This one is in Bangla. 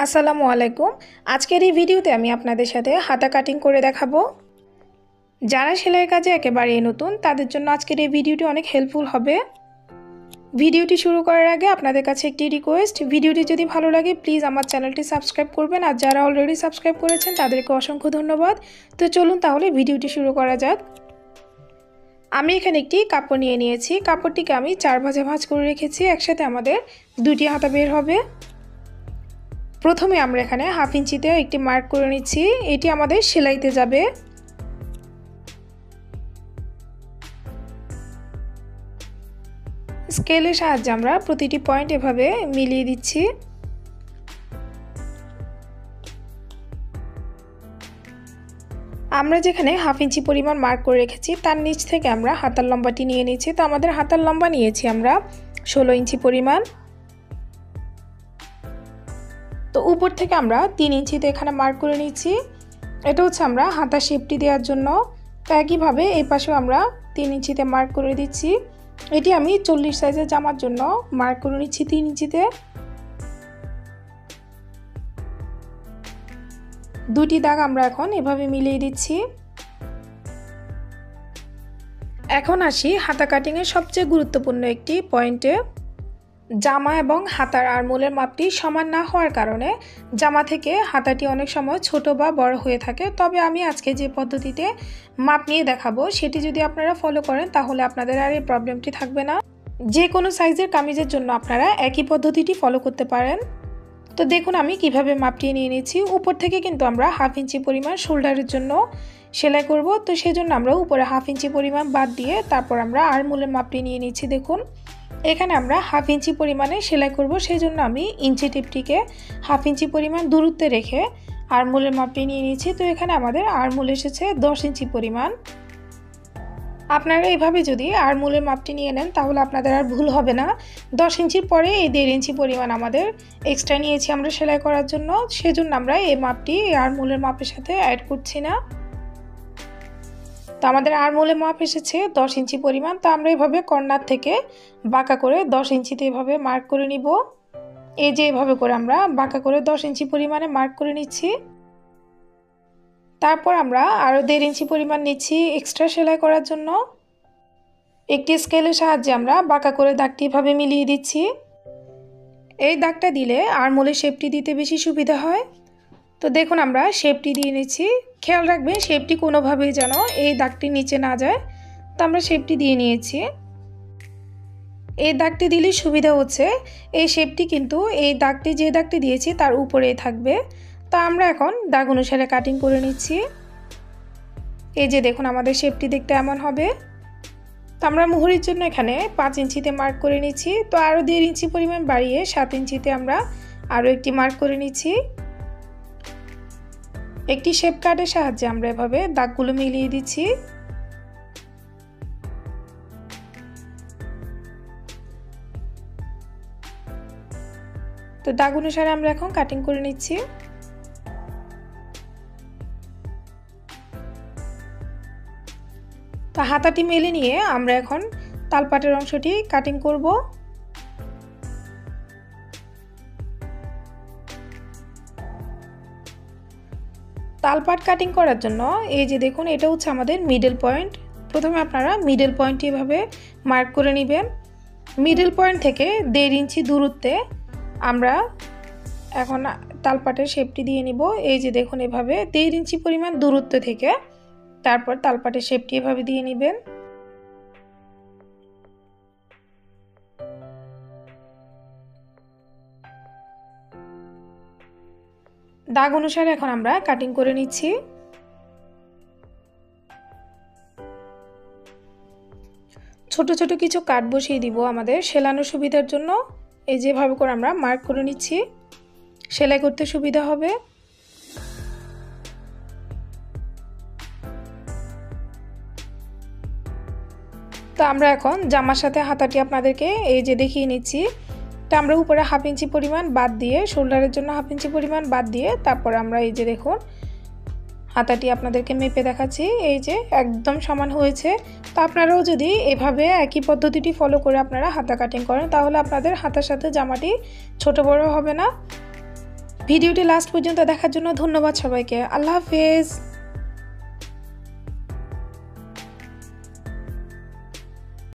আসসালামু আলাইকুম। আজকের এই ভিডিওতে আমি আপনাদের সাথে হাতা কাটিং করে দেখাবো। যারা সেলাইয়ের কাজে একেবারেই নতুন তাদের জন্য আজকের এই ভিডিওটি অনেক হেল্পফুল হবে। ভিডিওটি শুরু করার আগে আপনাদের কাছে একটি রিকোয়েস্ট, ভিডিওটি যদি ভালো লাগে প্লিজ আমার চ্যানেলটি সাবস্ক্রাইব করবেন, আর যারা অলরেডি সাবস্ক্রাইব করেছেন তাদেরকে অসংখ্য ধন্যবাদ। তো চলুন তাহলে ভিডিওটি শুরু করা যাক। আমি এখানে একটি কাপড় নিয়ে নিয়েছি, কাপড়টিকে আমি 4 ভাঁজে ভাঁজ করে রেখেছি। একসাথে আমাদের দুটি হাতা বের হবে। প্রথমে আমরা এখানে 1/2 ইঞ্চিতে একটি মার্ক করে নিচ্ছি, এটি আমাদের সেলাইতে যাবে। স্কেলের সাহায্যে আমরা প্রতিটি পয়েন্ট এভাবে মিলিয়ে দিচ্ছি। আমরা যেখানে 1/2 ইঞ্চি পরিমাণ মার্ক করে রেখেছি তার নিচ থেকে আমরা হাতার লম্বাটি নিয়ে নিয়েছি। তো আমাদের হাতার লম্বা নিয়েছি আমরা 16 ইঞ্চি পরিমাণ। তো উপর থেকে আমরা 3 ইঞ্চিতে এখানে মার্ক করে নিচ্ছি। এটা হচ্ছে আমরা হাতা শেপটি দেওয়ার জন্য। তো একইভাবে এই পাশেও আমরা 3 ইঞ্চিতে মার্ক করে দিচ্ছি। এটি আমি 40 সাইজের জামার জন্য মার্ক করে নিচ্ছি 3 ইঞ্চিতে। দুটি দাগ আমরা এখন এভাবে মিলিয়ে দিচ্ছি। এখন আসি হাতা কাটিংয়ের সবচেয়ে গুরুত্বপূর্ণ একটি পয়েন্টে। জামা এবং হাতার আরমোলের মাপটি সমান না হওয়ার কারণে জামা থেকে হাতাটি অনেক সময় ছোট বা বড় হয়ে থাকে। তবে আমি আজকে যে পদ্ধতিতে মাপ নিয়ে দেখাবো সেটি যদি আপনারা ফলো করেন তাহলে আপনাদের আর এই প্রবলেমটি থাকবে না। যে কোনো সাইজের কামিজের জন্য আপনারা একই পদ্ধতিটি ফলো করতে পারেন। তো দেখুন আমি কিভাবে মাপটি নিয়ে নিয়েছি। উপর থেকে কিন্তু আমরা 1/2 ইঞ্চি পরিমাণ শোল্ডারের জন্য সেলাই করব। তো সেজন্য আমরা উপরে 1/2 ইঞ্চি পরিমাণ বাদ দিয়ে তারপর আমরা আরমোলের মাপটি নিয়ে নিচ্ছি। দেখুন এখানে আমরা 1/2 ইঞ্চি পরিমাণে সেলাই করব, সেই জন্য আমি ইঞ্চি টিপটিকে 1/2 ইঞ্চি পরিমাণ দূরত্বে রেখে আরমোলের মাপটি নিয়ে নিয়েছি। তো এখানে আমাদের আরমোল এসেছে 10 ইঞ্চি পরিমাণ। আপনারা এইভাবে যদি আরমোলের মাপটি নিয়ে নেন তাহলে আপনাদের আর ভুল হবে না। 10 ইঞ্চির পরে এই 1.5 ইঞ্চি পরিমাণ আমাদের এক্সট্রা নিয়েছি আমরা সেলাই করার জন্য, সেজন্য আমরা এই মাপটি আরমোলের মাপের সাথে অ্যাড করছি না। তো আমাদের আরমোলের মাপ এসেছে 10 ইঞ্চি পরিমাণ। তো আমরা এভাবে কর্নার থেকে বাঁকা করে 10 ইঞ্চিতে এভাবে মার্ক করে নিব। এই যে এভাবে করে আমরা বাঁকা করে 10 ইঞ্চি পরিমাণে মার্ক করে নিচ্ছি। তারপর আমরা আরও 1.5 ইঞ্চি পরিমাণ নিচ্ছি এক্সট্রা সেলাই করার জন্য। একটি স্কেলের সাহায্যে আমরা বাঁকা করে দাগটি এভাবে মিলিয়ে দিচ্ছি। এই দাগটা দিলে আরমোলের শেপটি দিতে বেশি সুবিধা হয়। তো দেখুন আমরা শেপটি দিয়ে নিচ্ছি। খেয়াল রাখবেন শেপটি কোনোভাবেই যেন এই দাগটির নিচে না যায়। তো আমরা শেপটি দিয়ে নিয়েছি। এই দাগটি দিলে সুবিধা হচ্ছে এই শেপটি কিন্তু এই দাগটি যে দাগটি দিয়েছি তার উপরেই থাকবে। তো আমরা এখন দাগ অনুসারে কাটিং করে নিচ্ছি। এই যে দেখুন আমাদের শেপটি দেখতে এমন হবে। তো আমরা মুহুরির জন্য এখানে 5 ইঞ্চিতে মার্ক করে নিচ্ছি। তো আরও 1.5 ইঞ্চি পরিমাণ বাড়িয়ে 7 ইঞ্চিতে আমরা আরও একটি মার্ক করে নিচ্ছি। একটি শেপ কার্ডের সাহায্যে আমরা এভাবে দাগগুলো মিলিয়ে দিচ্ছি। তো দাগ অনুসারে আমরা এখন কাটিং করে নিচ্ছি। তো হাতাটি মেলে নিয়ে আমরা এখন তালপাটের অংশটি কাটিং করব। তালপাট কাটিং করার জন্য এই যে দেখুন এটা হচ্ছে আমাদের মিডল পয়েন্ট। প্রথমে আপনারা মিডল পয়েন্টটি এভাবে মার্ক করে নেবেন। মিডল পয়েন্ট থেকে 1.5 ইঞ্চি দূরত্বে আমরা এখন তালপাটের শেপটি দিয়ে নিব। এই যে দেখুন এভাবে 1.5 ইঞ্চি পরিমাণ দূরত্ব থেকে তারপর তালপাটের শেপটি এভাবে দিয়ে নেবেন। দাগ অনুসারে এখন আমরা কাটিং করে নিচ্ছি। ছোট ছোট কিছু কাট বসিয়ে দিব আমাদের সেলানোর সুবিধার জন্য। এই যেভাবে করে আমরা মার্ক করে নিচ্ছি, সেলাই করতে সুবিধা হবে। তো আমরা এখন জামার সাথে হাতাটি আপনাদেরকে এই যে দেখিয়ে নিচ্ছি। তো আমরা উপরে 1/2 ইঞ্চি পরিমাণ বাদ দিয়ে শোল্ডারের জন্য 1/2 ইঞ্চি পরিমাণ বাদ দিয়ে তারপর আমরা এই যে দেখুন হাতাটি আপনাদেরকে মেপে দেখাচ্ছি। এই যে একদম সমান হয়েছে। তো আপনারাও যদি এভাবে একই পদ্ধতিটি ফলো করে আপনারা হাতা কাটিং করেন তাহলে আপনাদের হাতার সাথে জামাটি ছোট বড় হবে না। ভিডিওটি লাস্ট পর্যন্ত দেখার জন্য ধন্যবাদ সবাইকে। আল্লাহ হাফেজ।